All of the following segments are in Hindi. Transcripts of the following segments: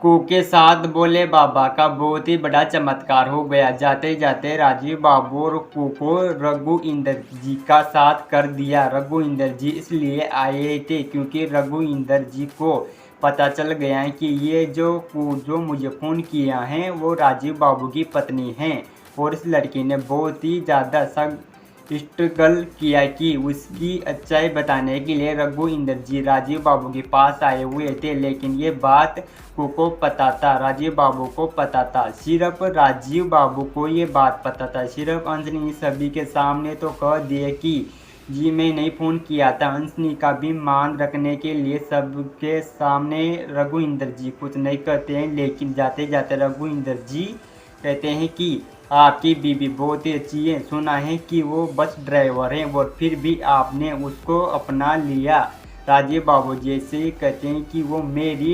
कू के साथ भोले बाबा का बहुत ही बड़ा चमत्कार हो गया। जाते जाते राजीव बाबू और कू को रघु इंदर जी का साथ कर दिया। रघु इंदर जी इसलिए आए थे क्योंकि रघु इंदर जी को पता चल गया है कि ये जो मुझे फ़ोन किया है वो राजीव बाबू की पत्नी हैं और इस लड़की ने बहुत ही ज़्यादा स्ट्रगल किया कि उसकी अच्छाई बताने के लिए रघु इंदर जी राजीव बाबू के पास आए हुए थे। लेकिन ये बात को पता था, राजीव बाबू को पता था, सिर्फ राजीव बाबू को ये बात पता था। सिर्फ अंजनी सभी के सामने तो कह दिए कि जी मैं नहीं फ़ोन किया था। अंजनी का भी मान रखने के लिए सबके सामने रघु इंदर जी कुछ नहीं कहते हैं, लेकिन जाते जाते रघु इंदर जी कहते हैं कि आपकी बीबी बहुत ही अच्छी है, सुना है कि वो बस ड्राइवर है और फिर भी आपने उसको अपना लिया। राजीव बाबू जैसे ही कहते हैं कि वो मेरी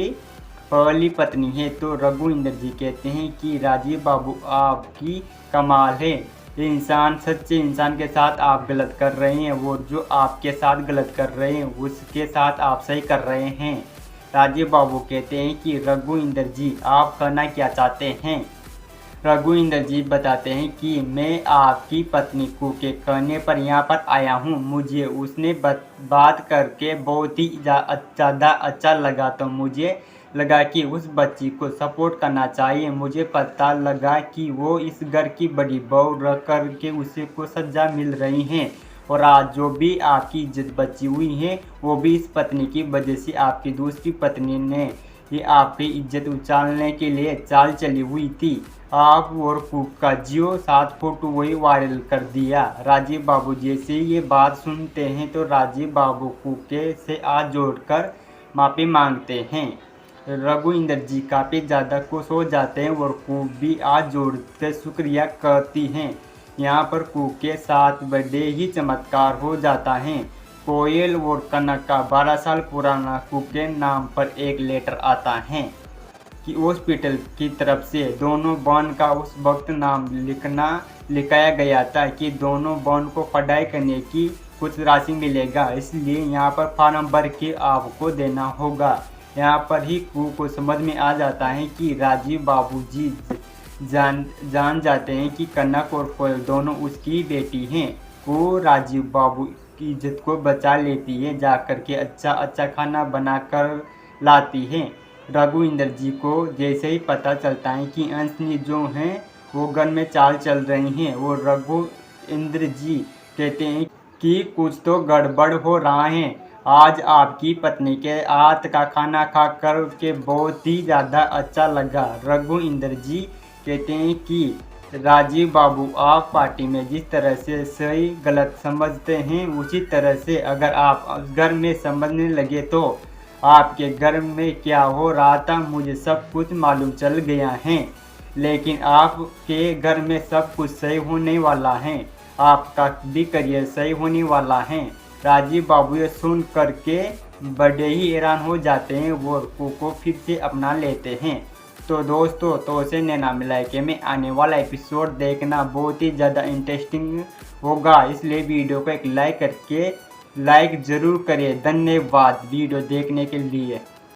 पहली पत्नी है तो रघु इंदर जी कहते हैं कि राजीव बाबू आपकी कमाल है, इंसान सच्चे इंसान के साथ आप गलत कर रहे हैं और जो आपके साथ गलत कर रहे हैं उसके साथ आप सही कर रहे हैं। राजीव बाबू कहते हैं कि रघु इंदर जी आप करना क्या चाहते हैं। रघु इंदर जी बताते हैं कि मैं आपकी पत्नी कू के कहने पर यहाँ पर आया हूँ। मुझे उसने बात करके बहुत ही ज़्यादा अच्छा लगा, तो मुझे लगा कि उस बच्ची को सपोर्ट करना चाहिए। मुझे पता लगा कि वो इस घर की बड़ी बहू रह कर के उसे को सजा मिल रही हैं और आज जो भी आपकी इज्जत बची हुई है वो भी इस पत्नी की वजह से आपकी दूसरी पत्नी ने ये आपकी इज्जत उछालने के लिए चाल चली हुई थी। आप और कू का जियो 7 फोटो वही वायरल कर दिया। राजीव बाबू जैसे ये बात सुनते हैं तो राजीव बाबू कू के से हाथ जोड़कर माफ़ी मांगते हैं। रघु इंदर जी काफ़ी ज़्यादा खुश हो जाते हैं और कू भी हाथ जोड़ते शुक्रिया करती हैं। यहाँ पर कू के साथ बड़े ही चमत्कार हो जाता है। कोयल और कनक का 12 साल पुराना कू के नाम पर एक लेटर आता है कि हॉस्पिटल की तरफ से दोनों बहन का उस वक्त नाम लिखाया गया था कि दोनों बहन को पढ़ाई करने की कुछ राशि मिलेगा, इसलिए यहाँ पर फॉर्म भर के आपको देना होगा। यहाँ पर ही कू को समझ में आ जाता है कि राजीव बाबूजी जान जाते हैं कि कनक और कोयल दोनों उसकी बेटी हैं। कू राजीव बाबू की इज्जत को बचा लेती है, जाकर के अच्छा खाना बनाकर लाती है। रघु इंदर जी को जैसे ही पता चलता है कि अंशनी जो हैं वो घर में चाल चल रही हैं और रघु इंद्र जी कहते हैं कि कुछ तो गड़बड़ हो रहा है। आज आपकी पत्नी के हाथ का खाना खाकर के बहुत ही ज़्यादा अच्छा लगा। रघु इंदर जी कहते हैं कि राजीव बाबू आप पार्टी में जिस तरह से सही गलत समझते हैं उसी तरह से अगर आप घर में समझने लगे तो आपके घर में क्या हो रहा था मुझे सब कुछ मालूम चल गया है। लेकिन आपके घर में सब कुछ सही होने वाला है, आपका भी करियर सही होने वाला है। राजीव बाबू ये सुन करके बड़े ही हैरान हो जाते हैं वो कू को फिर से अपना लेते हैं। तो दोस्तों तो से नैना मिलाके में आने वाला एपिसोड देखना बहुत ही ज़्यादा इंटरेस्टिंग होगा, इसलिए वीडियो को एक लाइक करके लाइक ज़रूर करिए। धन्यवाद वीडियो देखने के लिए।